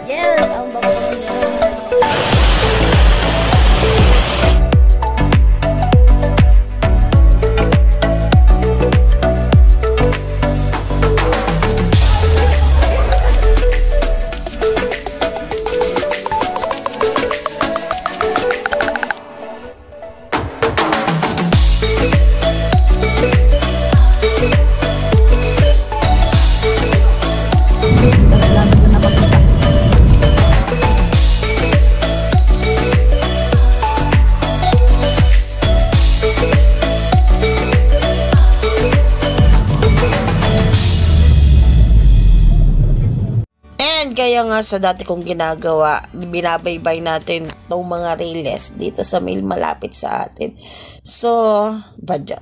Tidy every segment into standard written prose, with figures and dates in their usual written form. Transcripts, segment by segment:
Yes, ang bango niya. Kaya nga sa dati kong ginagawa, binabaybay natin itong mga riles dito sa may malapit sa atin. So,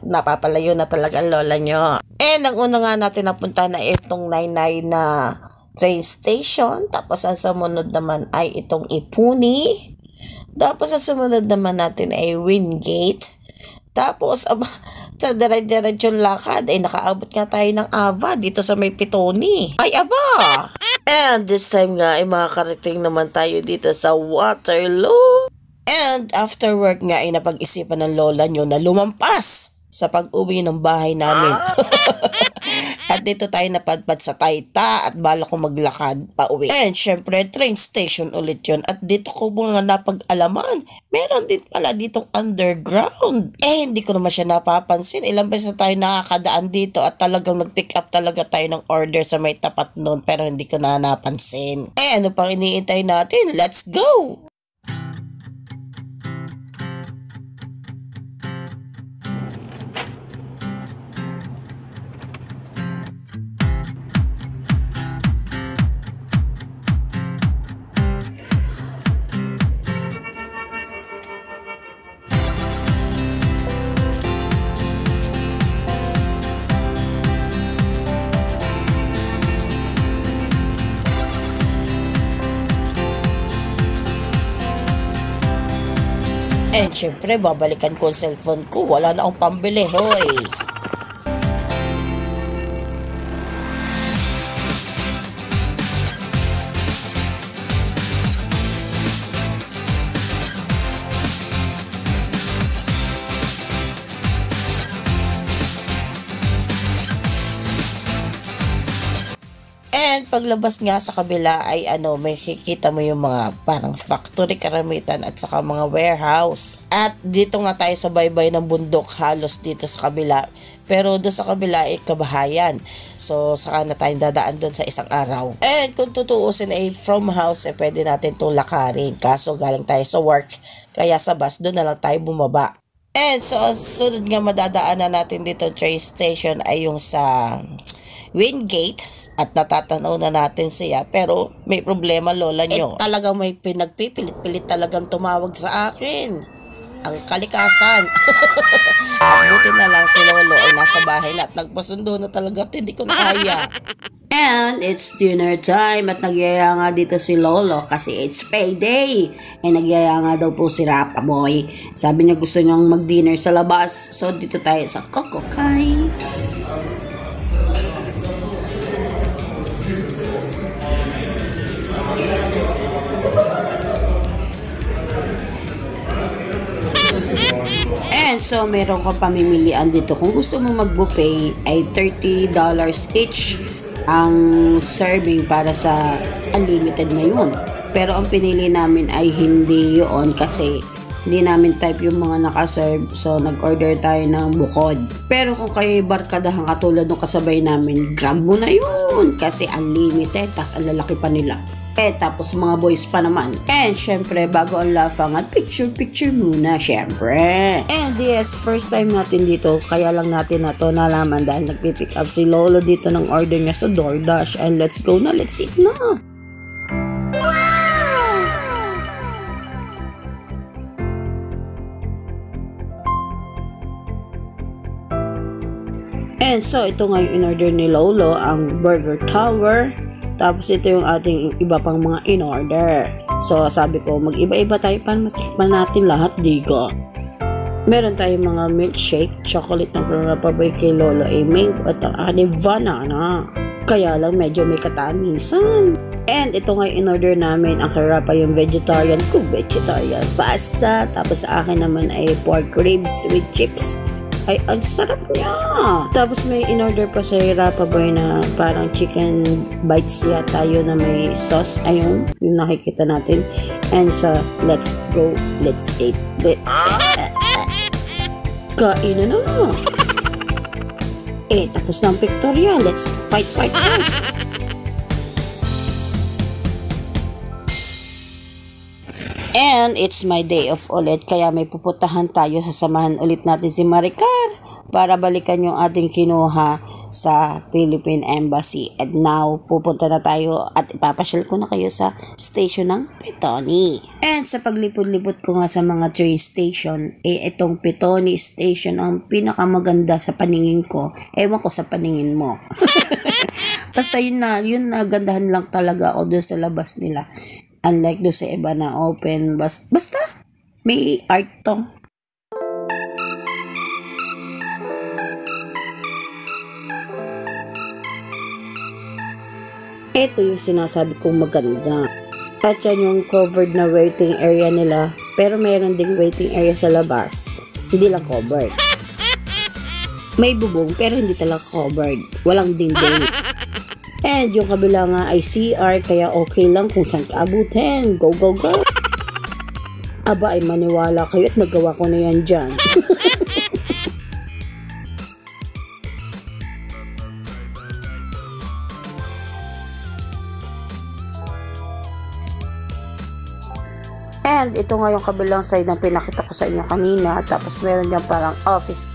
napapalayo na talaga ang lola nyo. And ang una nga natin napunta na itong Nainay na train station. Tapos ang sumunod naman ay itong Ipuni. Tapos ang sumunod naman natin ay Wingate. Tapos, sa dire-diretsyon lakad, ay nakaabot nga tayo ng Ava dito sa may Pitoni. Ay, aba! And this time nga, ay makakarating naman tayo dito sa Waterloo. And after work nga, ay napag-isipan ng lola nyo na lumampas sa pag-uwi ng bahay namin. At dito tayo napadpad sa Tayta at bala ko maglakad pa uwi. And syempre, train station ulit yun. At dito ko mga napag-alaman, meron din pala ditong underground. Hindi ko naman siya napapansin. Ilang beses na tayo nakakadaan dito at talagang nag-pick up talaga tayo ng order sa may tapat nun. Pero hindi ko na napansin. Ano pang iniintay natin? Let's go! And syempre, babalikan ko ang cellphone ko. Wala na akong pambili, hoy. And paglabas nga sa kabila ay may kikita mo yung mga parang factory karamitan at saka mga warehouse. At dito nga tayo sa baybay ng bundok halos dito sa kabila. Pero doon sa kabila ay kabahayan. So saka na tayong dadaan doon sa isang araw. And kung tutuusin ay from house ay pwede natin itong lakarin. Kaso galing tayo sa work. Kaya sa bus doon na lang tayo bumaba. And so sunod nga madadaanan natin dito train station ay yung sa Wingate at natatanaw na natin siya pero may problema lola nyo. Talagang may pinagpipilit-pilit talagang tumawag sa akin. Ang kalikasan. At buti na lang si lolo ay nasa bahay na at nagpasundo na talaga at hindi ko na kaya. And it's dinner time at nagyaya nga dito si lolo kasi it's payday. Nagyaya nga daw po si Rapa Boy. Sabi niya gusto niyang mag-dinner sa labas. So dito tayo sa Kokokay. And so, meron kang pamimilian dito. Kung gusto mo mag-buffet, ay $30 each ang serving para sa unlimited na yun. Pero ang pinili namin ay hindi yun kasi hindi namin type yung mga nakaserve. So, nag-order tayo ng bukod. Pero kung kayo barkadahan katulad ng kasabay namin, grab mo na yun kasi unlimited. Tas ang lalaki pa nila. Tapos mga boys pa naman. And syempre, bago ang lafangan, picture muna, syempre. And yes, first time natin dito, kaya lang natin na to nalaman dahil nagpipick up si lolo dito ng order niya sa DoorDash. And let's go na, let's eat na. And so, ito nga yung in-order ni lolo, ang Burger Tower. Tapos ito yung ating iba pang mga in-order. So sabi ko, mag-iba-iba tayo para matikman natin lahat, digo. Meron tayong mga milkshake, chocolate na Rapa Boy kay Lolo, mango at ang ating banana. Kaya lang medyo may kataan minsan. And ito nga in-order namin. Ang karapa yung vegetarian ko, vegetarian pasta. Tapos sa akin naman ay pork ribs with chips. Ay, ang sarap niya. Tapos may in-order pa sa Rapa Boy na parang chicken bites yata yun na may sauce. Ayun, yung nakikita natin. And sa let's go, let's eat. Kain na. Tapos na ang pictorial. Let's fight. And it's my day off ulit, kaya may pupuntahan tayo. Sasamahan ulit natin si Maricar para balikan yung ating kinuha sa Philippine Embassy. And now, pupunta na tayo at ipapasyal ko na kayo sa station ng Petone. And sa paglipod-lipod ko nga sa mga train station, itong Petone station ang pinakamaganda sa paningin ko. Ewan ko sa paningin mo. Basta yun na, gandahan lang talaga ako doon sa labas nila. Unlike doon sa iba na open, basta may art to. Ito yung sinasabi kong maganda. At yan yung covered na waiting area nila. Pero mayroon ding waiting area sa labas. Hindi lang covered. May bubong pero hindi talaga covered. Walang dingding. And yung kabila nga ay CR, kaya okay lang kung saan kaabutin. Go! Aba ay maniwala kayo at magawa ko na yan dyan. And ito nga yung kabilang side na pinakita ko sa inyo kanina. Tapos meron dyan parang office.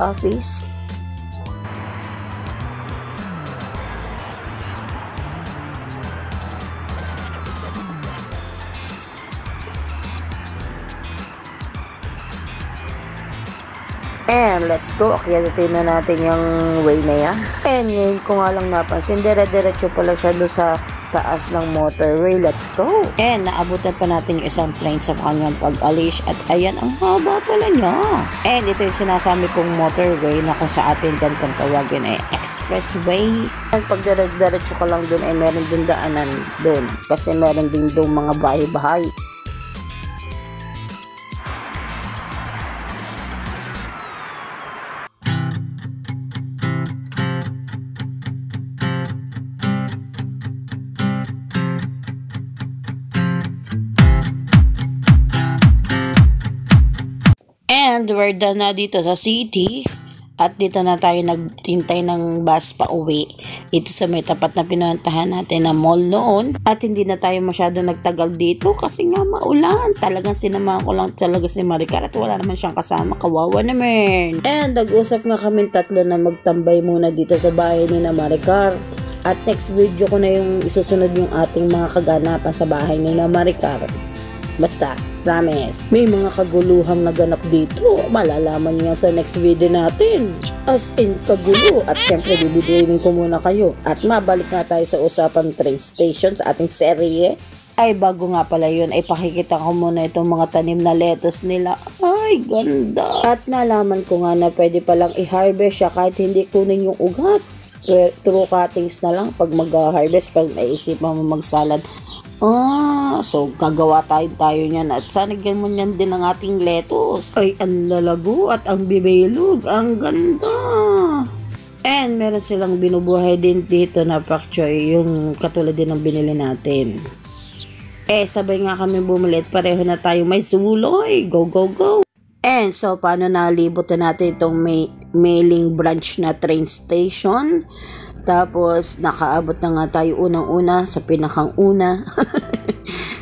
And let's go. Akyatin na natin yung way na yan. And ngayon ko nga lang napansin, dire-diretso pala siya doon sa taas ng motorway. Let's go. And naabutan pa natin yung isang train sa kanyang pag-alis. At ayan, ang haba pala niya. And ito yung sinasabi kong motorway na kung sa atin dyan kung tawagin ay expressway. And pag dire-diretso ka lang doon ay meron din daanan doon. Kasi meron din doon mga bahay-bahay. And we're done na dito sa city. At dito na tayo nagtintay ng bus pa uwi. Ito sa may tapat na pinuntahan natin na mall noon. At hindi na tayo masyado nagtagal dito kasi nga maulan. Talagang sinamahan ko lang talaga si Maricar at wala naman siyang kasama. Kawawa naman. And nag-usap nga kami tatlo na magtambay muna dito sa bahay ni na Maricar. At next video ko na yung isusunod yung ating mga kaganapan sa bahay ni na Maricar. Basta, promise. May mga kaguluhang naganap dito. Malalaman niyo sa next video natin. As in, kagulo. At syempre, bibiduinin ko muna kayo. At mabalik nga tayo sa usapang train station sa ating serye. Ay, bago nga pala yun, ay pakikita ko muna itong mga tanim na lettuce nila. Ay, ganda. At nalaman ko nga na pwede palang i-harvest siya kahit hindi kunin yung ugat. True cuttings na lang pag mag-harvest, pag naisipan mo magsalad. So gagawa tayo niyan at sanigyan mo niyan din ang ating lettuce. Ay, ang lalago at ang bibilog. Ang ganda. And meron silang binubuhay din dito na pak choy, yung katulad din ng binili natin. Sabay nga kami bumili at pareho na tayo may suloy. Go! And so, paano nalibot na natin itong mailing branch na train station? Tapos, nakaabot na nga tayo unang-una sa pinakang una.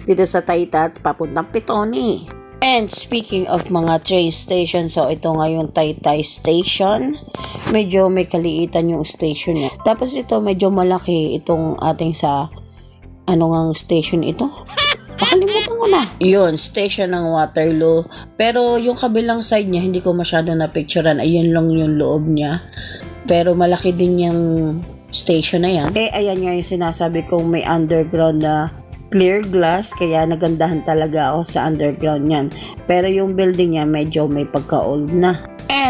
Dito sa Taytay, papuntang Petone. And speaking of mga train station, so ito nga yung Taytay Station. Medyo may kaliitan yung station niya. Tapos ito, medyo malaki itong ating sa, ngang station ito? Nakalimutan ko na. Yun, station ng Waterloo. Pero yung kabilang side niya, hindi ko masyado na-picturean. Ayun lang yung loob niya. Pero malaki din yung station na yan. Ayan nga yung sinasabi kong may underground na clear glass. Kaya nagandahan talaga ako sa underground yan. Pero yung building niya medyo may pagka-old na.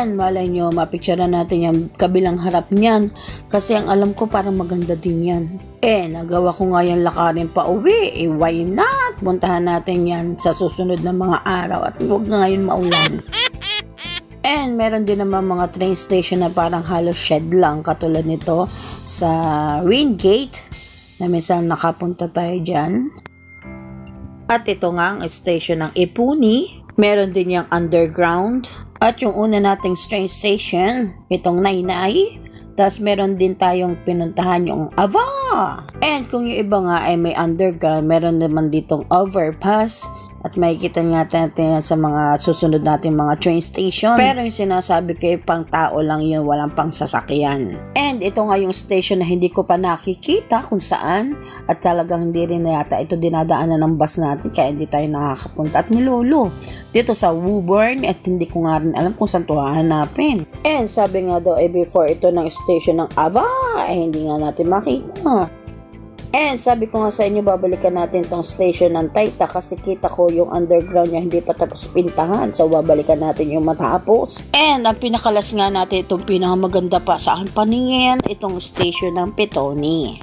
And malay nyo, mapicture na natin yung kabilang harap niyan. Kasi ang alam ko parang maganda din yan. Nagawa ko nga yung lakarin pa uwi. Why not? Puntahan natin yan sa susunod na mga araw at huwag na ngayon maulan. And meron din naman mga train station na parang halos shed lang katulad nito sa Wingate na minsan nakapunta tayo dyan. At ito nga ang station ng Ipuni. Meron din yung underground. At yung una nating train station, itong Nainay. Tapos meron din tayong pinuntahan yung Ava. And kung yung iba nga ay may underground, meron naman ditong overpass. At makikita nga natin sa mga susunod natin mga train station. Pero yung sinasabi ko pang tao lang yun, walang pang sasakyan. And ito nga yung station na hindi ko pa nakikita kung saan. At talagang hindi rin na yata ito dinadaanan ng bus natin kaya hindi tayo nakakapunta. At nilolo dito sa Woburn at hindi ko nga rin alam kung saan ito hahanapin. And sabi nga daw before ito ng station ng Ava hindi nga natin makita. And sabi ko nga sa inyo, babalikan natin tong station ng Taita kasi kita ko yung underground niya hindi pa tapos pintahan. So, babalikan natin yung matapos. And ang pinakalas nga natin, itong pinakamaganda pa sa aking paningin, itong station ng Petone.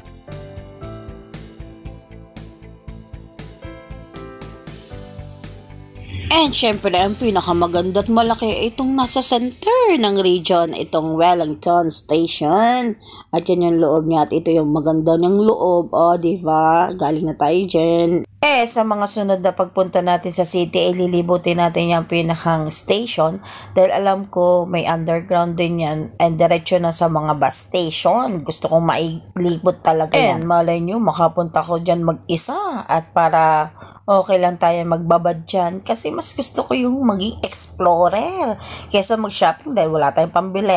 And syempre, ang pinakamaganda at malaki itong nasa center ng region, itong Wellington Station. At yan yung loob niya at ito yung maganda ng loob. Diba? Galing na tayo dyan. Sa mga sunod na pagpunta natin sa city, lilibutin natin yung pinakang station dahil alam ko may underground din yan and diretso na sa mga bus station. Gusto kong mailibot talaga yan. And malay nyo, makapunta ko dyan mag-isa at para okay lang tayo magbabad dyan kasi mas gusto ko yung maging explorer kaysa mag-shopping dahil wala tayong pambili.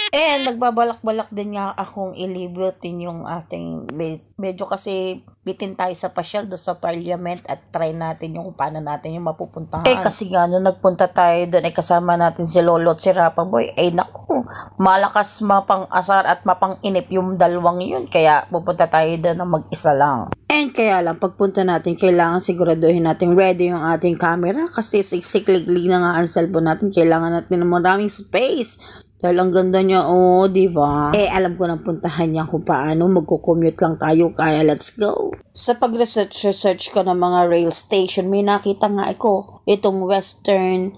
And nagbabalak-balak din nga akong ilibutin yung ating medyo kasi bitin tayo sa pasyal do sa parliament at try natin yung paano natin yung mapupuntahan. Kasi nga nung nagpunta tayo doon kasama natin si Lolo at si Rapaboy naku, malakas mapang-asar at mapang-inip yung dalawang yun kaya pupunta tayo doon na mag-isa lang. And kaya lang, pagpunta natin, kailangan siguraduhin natin ready yung ating camera kasi siksikliglig na nga ang cellphone natin. Kailangan natin ng maraming space. Dahil ang ganda niya, diba? Alam ko nang puntahan niya kung paano. Magko-commute lang tayo, kaya let's go. Sa pag-research ko ng mga rail station, may nakita nga ako, itong Western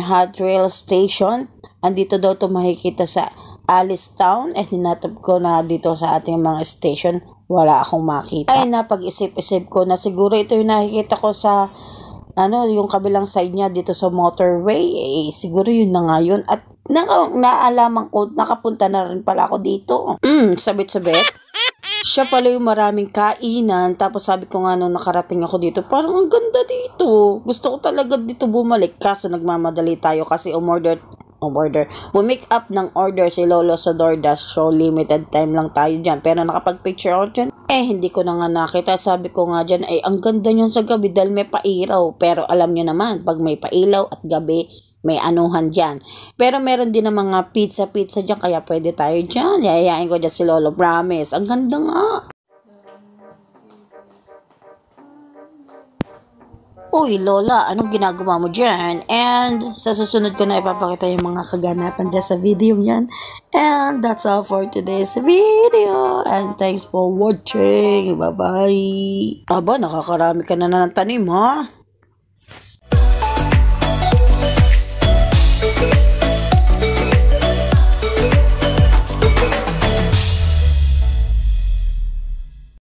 Hot Rail Station. Andito daw ito makikita sa Alice Town. Hinatap ko na dito sa ating mga station. Wala akong makita. Napag-isip-isip ko na siguro ito yung nakikita ko sa yung kabilang side niya dito sa motorway. Siguro yun na nga yun. At naalaman ko, nakapunta na rin pala ako dito. Sabit-sabit. Siya pala yung maraming kainan. Tapos sabi ko nga nung nakarating ako dito, parang ang ganda dito. Gusto ko talaga dito bumalik. Kaso nagmamadali tayo kasi bumake up ng order si Lolo sa DoorDash. So limited time lang tayo dyan. Pero nakapag-picture ako dyan. Hindi ko na nga nakita. Sabi ko nga dyan, ang ganda niyan sa gabi dahil may pailaw. Pero alam nyo naman, pag may pailaw at gabi, may anuhan dyan. Pero meron din ng mga pizza dyan, kaya pwede tayo dyan. Yayayain ko dyan si Lolo, promise. Ang ganda nga. Uy, Lola, anong ginagawa mo dyan? And sa susunod ko na ipapakita yung mga kaganapan dyan sa video yan. And that's all for today's video. And thanks for watching. Bye-bye. Aba, nakakarami ka na ng tanim, ha?